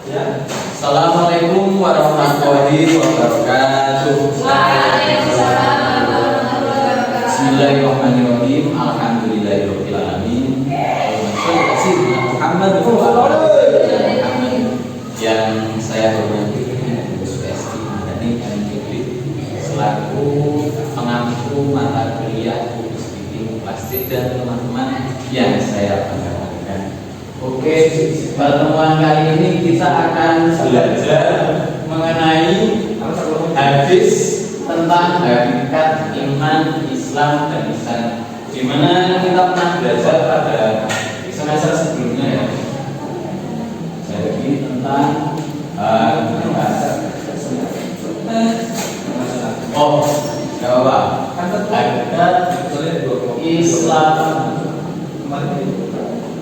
Assalamualaikum warahmatullahi wabarakatuh. Waalaikumsalam warahmatullahi wabarakatuh. Bismillahirrahmanirrahim. Alhamdulillahirabbil alamin. Muhammad yang saya hormati Esti Madani MPD selaku pengampu mata kuliah khusus bikin plastik dan teman-teman yang saya banggakan. Oke, pertemuan kali ini kita akan belajar mengenai hadis tentang hakikat iman, Islam dan ihsan. Di mana kita pernah belajar pada semester sebelumnya ya. Jadi tentang nggak apa-apa. Hakikat Islam,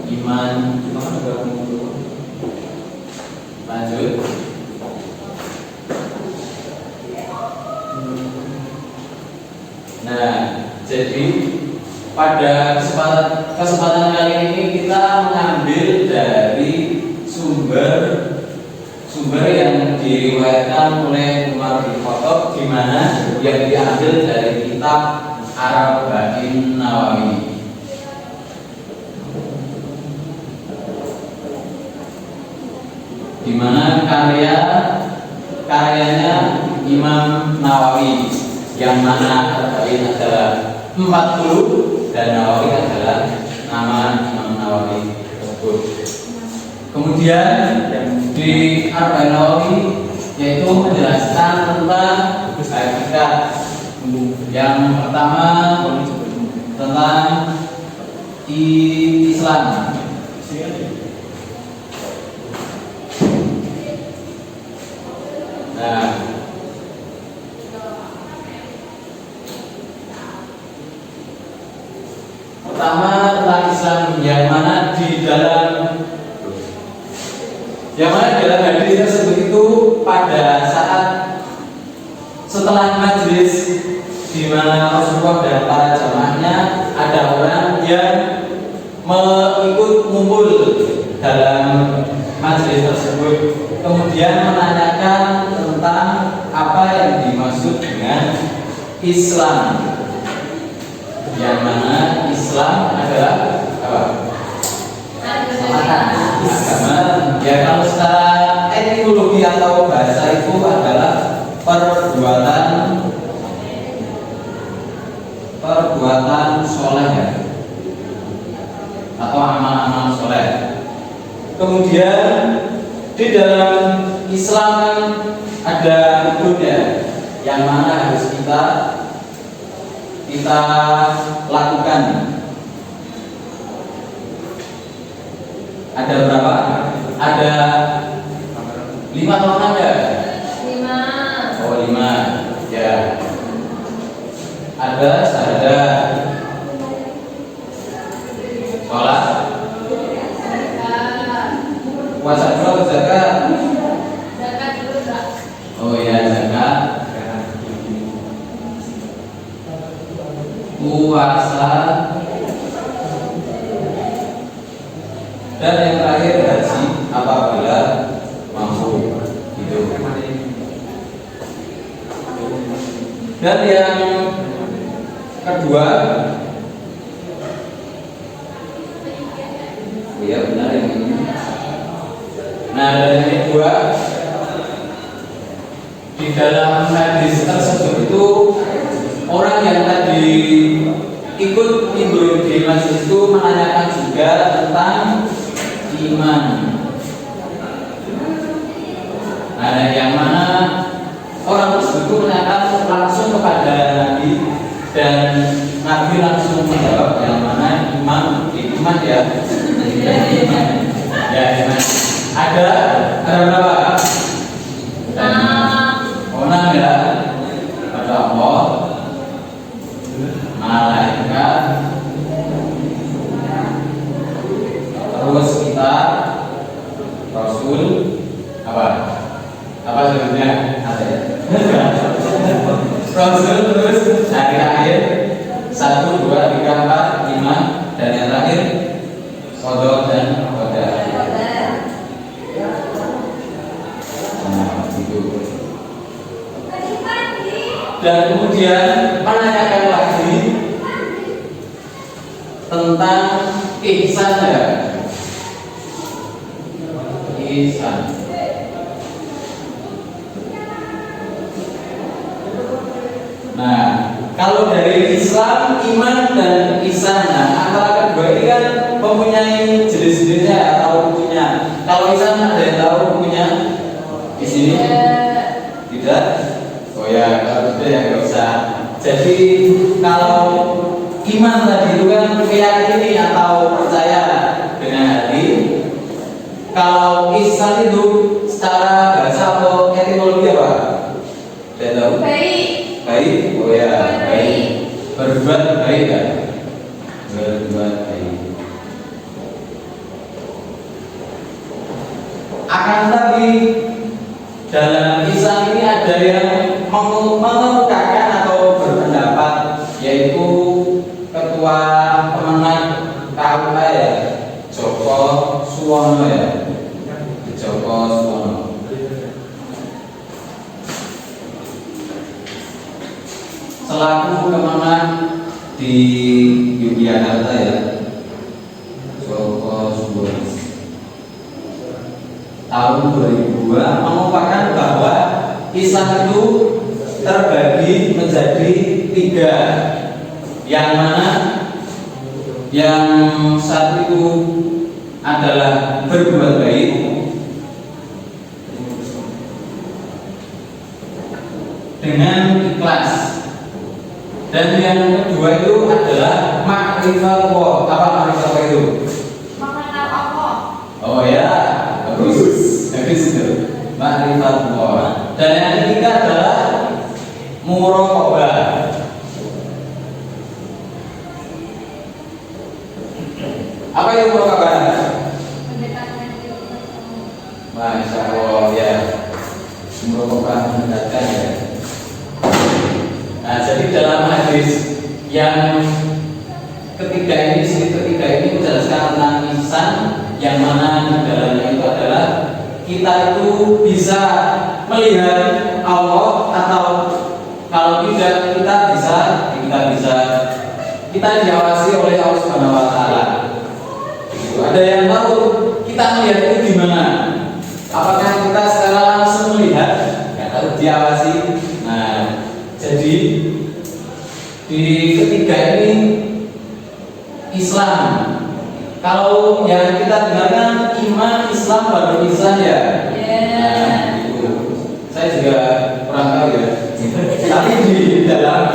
iman, lanjut. Nah, jadi pada kesempatan kali ini kita mengambil dari sumber yang diriwayatkan oleh Umar bin Khattab, di mana yang diambil dari kitab Arba'in Nawawi. Di mana karyanya Imam Nawawi, yang mana Arba'in adalah 40 dan Nawawi adalah nama Imam Nawawi tersebut. Kemudian di Arba'in Nawawi yaitu menjelaskan tentang hakikat. Yang pertama tentang Islam. Nah, pertama tentang Islam, yang mana dalam hadis tersebut itu pada saat setelah majelis di mana Rasulullah dan para jamaahnya ada orang yang ikut ngumpul dalam majelis tersebut, kemudian menanyakan tentang apa yang dimaksud dengan Islam, yang mana Islam adalah apa? Agama. Ya, kalau secara etimologi atau bahasa itu adalah perbuatan soleh ya, atau amal-amal soleh. Kemudian di dalam Islam ada rukun ya, yang mana harus kita lakukan. Ada berapa? Ada 5 atau 6 ya? 5. Oh, 5 ya. Ada syahadat, sholat, puasa dulu atau zakat? Zakat dulu, Kak. Oh ya, zakat, puasa, dan yang terakhir haji apabila mampu gitu. Dan yang kedua, ya benar yang ini. Nah, dan yang kedua, di dalam hadis tersebut itu orang yang tadi ikut timbul di masjid itu menanyakan juga tentang iman. Nah, yang mana orang tersebut menanyakan langsung kepada Nabi, dan Nabi langsung menjawab yang mana iman ya. Ya, iman. Ada berapa? 6 ya. Ada Allah, malaikat, terus kita, Rasul, apa sebenarnya ada ya? Rasul, terus hari akhir 1, 2, 3, 4, 5, dan yang terakhir qada dan qadar. dan kemudian menanyakan lagi tentang ihsan ya. Ihsan. Nah, kalau dari Islam, iman dan ihsan, nah, antara kedua ini kan mempunyai jenis-jenisnya atau bukunya. Kalau ihsan ada yang tahu bukunya di sini? Tidak? Oh ya, kalau tidak ya nggak usah. Jadi kalau iman tadi itu kan meyakini atau percaya dengan hati. Kalau ihsan itu secara bahasa atau etimologi apa? Tidak tahu? Baik, oh ya, baik. Berbuat baik kan? Berbuat baik. Akan tapi dalam ihsan ini ada yang mengemukakan atau berpendapat, yaitu Ketua Kemenang KUA ya, Joko Suwono ya, Joko Suwono. Selaku Kemenang di Yogyakarta ya, Joko Suwono tahun 2002 mengupakan bahwa ihsan itu terbagi menjadi 3, yang mana yang satu itu adalah berbuat baik, dengan ikhlas. Dan yang kedua itu adalah ma'rifatullah. Apa ma'rifatullah itu? Mengenal Allah. Oh ya, bagus. Habis itu ma'rifatullah. Dan yang ketiga adalah muraqabah. Apa itu muraqabah? Masya Allah ya. Muraqabah mendekatkan ya. Nah, jadi dalam hadis yang ketiga ini menjelaskan tentang ihsan, yang mana di dalamnya itu adalah kita itu bisa melihat Allah, atau kalau tidak kita diawasi oleh Allah Subhanahu wa taala. Begitu. Ada yang tahu kita melihat itu di mana? Apakah kita secara langsung melihat? Ya, tahu diawasi. Nah, jadi di ketiga ini Islam. Kalau yang kita dengarkan iman, Islam, baru ihsan ya. Nah, itu saya juga kurang tahu ya. Tapi di dalam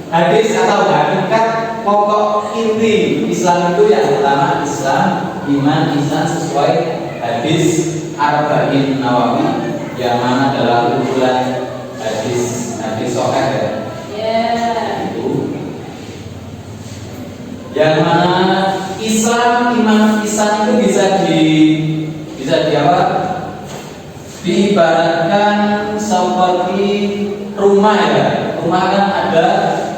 hadis atau hakikat pokok inti Islam itu yang pertama Islam, iman, ihsan sesuai hadis Arba'in Nawawi, yang mana adalah kumpulan hadis sahih ya. Itu yang mana Islam, iman, ihsan itu bisa di apa? Diibaratkan seperti rumah ya. Rumah kan ada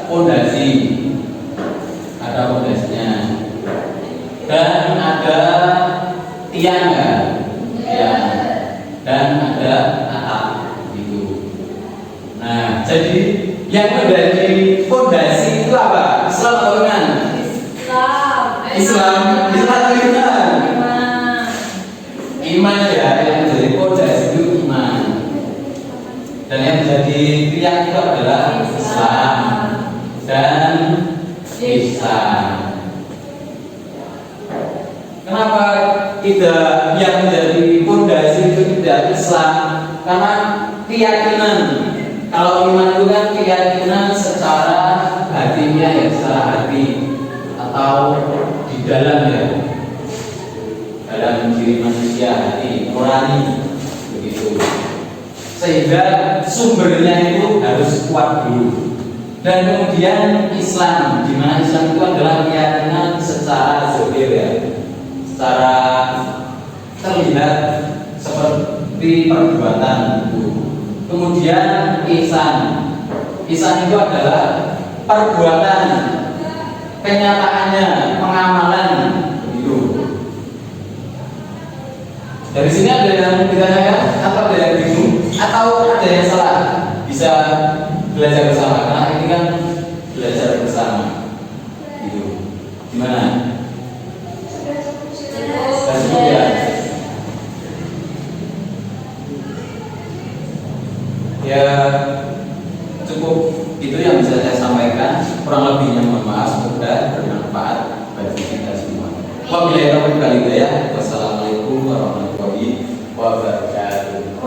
pondasinya, dan ada tiang ya, dan ada atap gitu. Nah, jadi yang menjadi pondasi itu apa? Islam atau iman? Islam. Iman ya, yang menjadi pondasi itu iman. Dan yang menjadi tiang itu adalah Islam dan ihsan. Kenapa tidak yang menjadi pondasi itu tidak Islam? Karena keyakinan. Kalau iman itu kan keyakinan secara hatinya ya, secara hati atau di dalam ya, dalam diri manusia, hati nurani begitu. Sehingga sumbernya itu harus kuat dulu. Dan kemudian Islam, di mana Islam itu adalah keyakinan secara zahir ya, secara terlihat seperti perbuatan itu. Kemudian ihsan itu adalah perbuatan, kenyataannya, pengamalan begitu. Dari sini ada yang ditanyakan atau ada yang bingung atau ada yang salah? Bisa belajar bersama, karena ini kan belajar bersama gitu. Gimana? Sudah cukup ya? Ya cukup itu yang bisa saya sampaikan, kurang lebihnya mohon maaf, semoga bermanfaat bagi kita semua. Wabillahi taufiq wal hidayah. Wassalamualaikum warahmatullahi wabarakatuh.